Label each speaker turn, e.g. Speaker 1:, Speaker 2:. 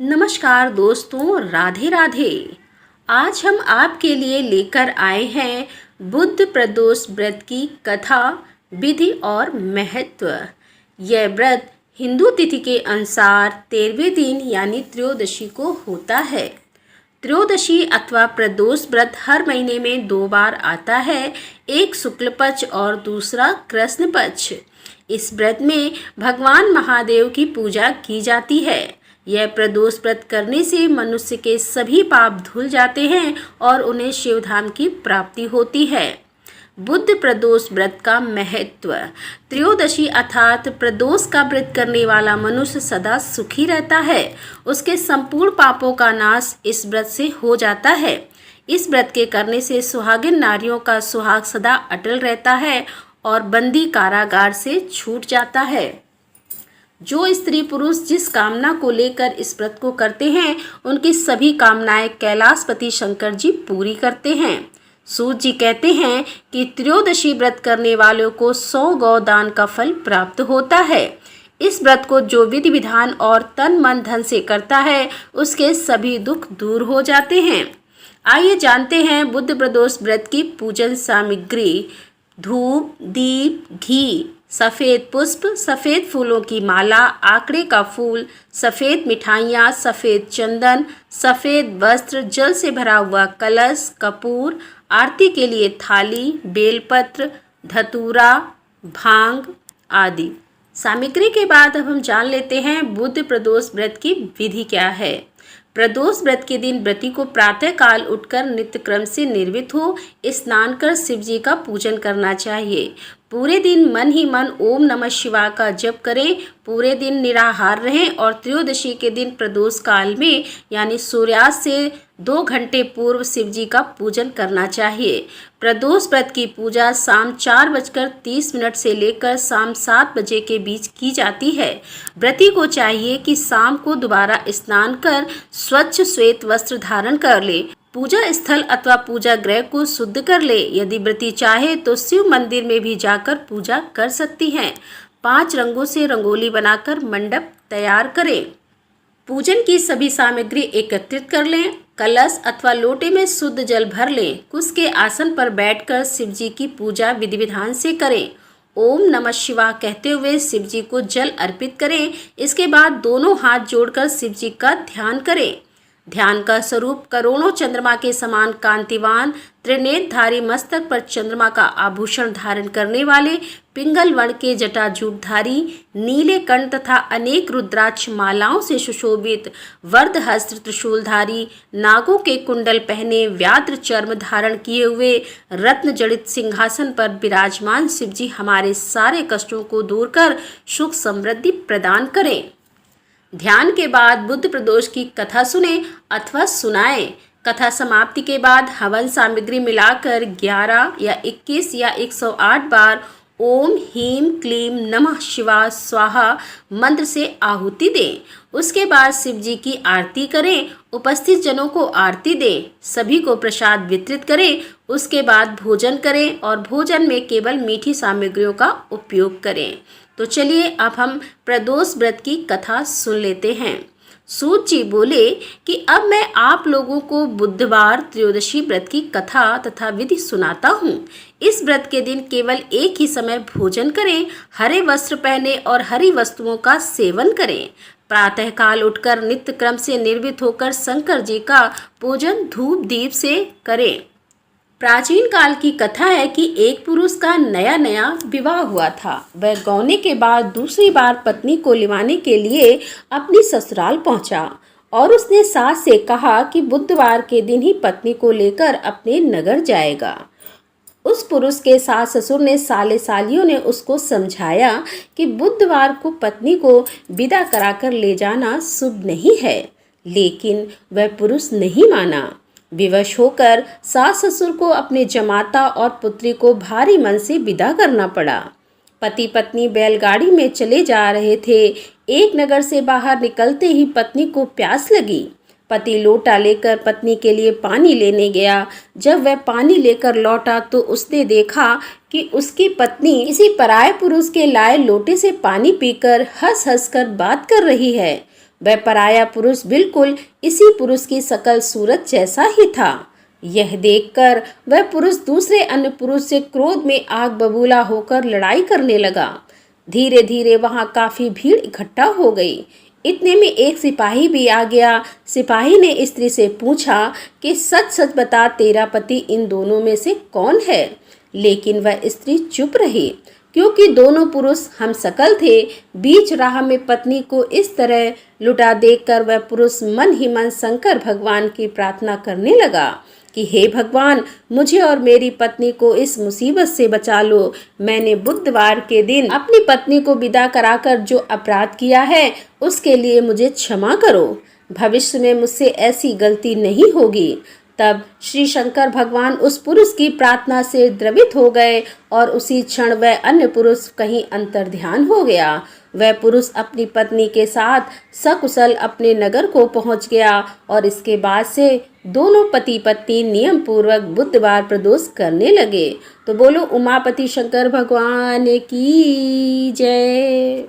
Speaker 1: नमस्कार दोस्तों, राधे राधे। आज हम आपके लिए लेकर आए हैं बुद्ध प्रदोष व्रत की कथा, विधि और महत्व। यह व्रत हिंदू तिथि के अनुसार 13वें दिन यानी त्रयोदशी को होता है। त्रयोदशी अथवा प्रदोष व्रत हर महीने में 2 बार आता है, एक शुक्ल पक्ष और दूसरा कृष्ण पक्ष। इस व्रत में भगवान महादेव की पूजा की जाती है। यह प्रदोष व्रत करने से मनुष्य के सभी पाप धुल जाते हैं और उन्हें शिवधाम की प्राप्ति होती है। बुद्ध प्रदोष व्रत का महत्व। त्रयोदशी अर्थात प्रदोष का व्रत करने वाला मनुष्य सदा सुखी रहता है। उसके संपूर्ण पापों का नाश इस व्रत से हो जाता है। इस व्रत के करने से सुहागिन नारियों का सुहाग सदा अटल रहता है और बंदी कारागार से छूट जाता है। जो स्त्री पुरुष जिस कामना को लेकर इस व्रत को करते हैं, उनकी सभी कामनाएं कैलाशपति शंकर जी पूरी करते हैं। सूत जी कहते हैं कि त्रयोदशी व्रत करने वालों को 100 गौदान का फल प्राप्त होता है। इस व्रत को जो विधि विधान और तन मन धन से करता है, उसके सभी दुख दूर हो जाते हैं। आइए जानते हैं बुद्ध प्रदोष व्रत की पूजन सामग्री। धूप, दीप, घी, सफ़ेद पुष्प, सफ़ेद फूलों की माला, आकड़े का फूल, सफ़ेद मिठाइयाँ, सफ़ेद चंदन, सफ़ेद वस्त्र, जल से भरा हुआ कलश, कपूर, आरती के लिए थाली, बेलपत्र, धतूरा, भांग आदि सामग्री के बाद अब हम जान लेते हैं बुद्ध प्रदोष व्रत की विधि क्या है। प्रदोष व्रत के दिन व्रती को प्रातः काल उठकर नित्य क्रम से निर्वित हो स्नान कर शिव जी का पूजन करना चाहिए। पूरे दिन मन ही मन ओम नमः शिवाय का जप करें। पूरे दिन निराहार रहें और त्रयोदशी के दिन प्रदोष काल में यानी सूर्यास्त से 2 घंटे पूर्व शिव जी का पूजन करना चाहिए। प्रदोष व्रत की पूजा शाम 4:30 से लेकर शाम 7 बजे के बीच की जाती है। व्रती को चाहिए कि शाम को दोबारा स्नान कर स्वच्छ श्वेत वस्त्र धारण कर ले। पूजा स्थल अथवा पूजा गृह को शुद्ध कर ले। यदि व्रती चाहे तो शिव मंदिर में भी जाकर पूजा कर सकती हैं। 5 रंगों से रंगोली बनाकर मंडप तैयार करें। पूजन की सभी सामग्री एकत्रित कर लें। कलश अथवा लोटे में शुद्ध जल भर लें। कुश के आसन पर बैठकर शिव जी की पूजा विधि विधान से करें। ओम नमः शिवाय कहते हुए शिव जी को जल अर्पित करें। इसके बाद दोनों हाथ जोड़कर शिव जी का ध्यान करें। ध्यान का स्वरूप करोड़ों चंद्रमा के समान कांतिवान, त्रिनेत्रधारी, मस्तक पर चंद्रमा का आभूषण धारण करने वाले, पिंगल वर्ण के जटाजूटधारी, नीले कंठ तथा अनेक रुद्राक्ष मालाओं से सुशोभित, वर्धहस्त त्रिशूलधारी, नागों के कुंडल पहने, व्याघ्र चर्म धारण किए हुए, रत्न जड़ित सिंहासन पर विराजमान शिव जी हमारे सारे कष्टों को दूर कर सुख समृद्धि प्रदान करें। ध्यान के बाद बुद्ध प्रदोष की कथा सुने अथवा सुनाएं। कथा समाप्ति के बाद हवन सामग्री मिलाकर 11 या 21 या 108 बार ओम ह्रीं क्लीं नमः शिवाय स्वाहा मंत्र से आहुति दें। उसके बाद शिव जी की आरती करें। उपस्थित जनों को आरती दें। सभी को प्रसाद वितरित करें। उसके बाद भोजन करें और भोजन में केवल मीठी सामग्रियों का उपयोग करें। तो चलिए अब हम प्रदोष व्रत की कथा सुन लेते हैं। सूत जी बोले कि अब मैं आप लोगों को बुधवार त्रयोदशी व्रत की कथा तथा विधि सुनाता हूँ। इस व्रत के दिन केवल एक ही समय भोजन करें, हरे वस्त्र पहने और हरी वस्तुओं का सेवन करें। प्रातः काल उठकर नित्य क्रम से निर्वित होकर शंकर जी का पूजन धूप दीप से करें। प्राचीन काल की कथा है कि एक पुरुष का नया नया विवाह हुआ था। वह गौने के बाद दूसरी बार पत्नी को लिवाने के लिए अपनी ससुराल पहुंचा और उसने सास से कहा कि बुधवार के दिन ही पत्नी को लेकर अपने नगर जाएगा। उस पुरुष के सास ससुर ने साले सालियों ने उसको समझाया कि बुधवार को पत्नी को विदा कराकर ले जाना शुभ नहीं है, लेकिन वह पुरुष नहीं माना। विवश होकर सास ससुर को अपने जमाता और पुत्री को भारी मन से विदा करना पड़ा। पति पत्नी बैलगाड़ी में चले जा रहे थे। एक नगर से बाहर निकलते ही पत्नी को प्यास लगी। पति लोटा लेकर पत्नी के लिए पानी लेने गया। जब वह पानी लेकर लौटा तो उसने देखा कि उसकी पत्नी किसी पराये पुरुष के लाए लोटे से पानी पीकर हंस हंस कर बात कर रही है। वह पराया पुरुष बिल्कुल इसी पुरुष की शकल सूरत जैसा ही था। यह देखकर वह पुरुष दूसरे अन्य पुरुष से क्रोध में आग बबूला होकर लड़ाई करने लगा। धीरे धीरे वहां काफी भीड़ इकट्ठा हो गई। इतने में एक सिपाही भी आ गया। सिपाही ने स्त्री से पूछा कि सच सच बता, तेरा पति इन दोनों में से कौन है? लेकिन वह स्त्री चुप रही, क्योंकि दोनों पुरुष हम शकल थे। बीच राह में पत्नी को इस तरह लुटा देखकर वह पुरुष मन ही मन शंकर भगवान की प्रार्थना करने लगा कि हे भगवान, मुझे और मेरी पत्नी को इस मुसीबत से बचा लो। मैंने बुधवार के दिन अपनी पत्नी को विदा कराकर जो अपराध किया है उसके लिए मुझे क्षमा करो। भविष्य में मुझसे ऐसी गलती नहीं होगी। तब श्री शंकर भगवान उस पुरुष की प्रार्थना से द्रवित हो गए और उसी क्षण वह अन्य पुरुष कहीं अंतर्ध्यान हो गया। वह पुरुष अपनी पत्नी के साथ सकुशल अपने नगर को पहुंच गया और इसके बाद से दोनों पति पत्नी नियम पूर्वक बुधवार प्रदोष करने लगे। तो बोलो उमापति शंकर भगवान की जय।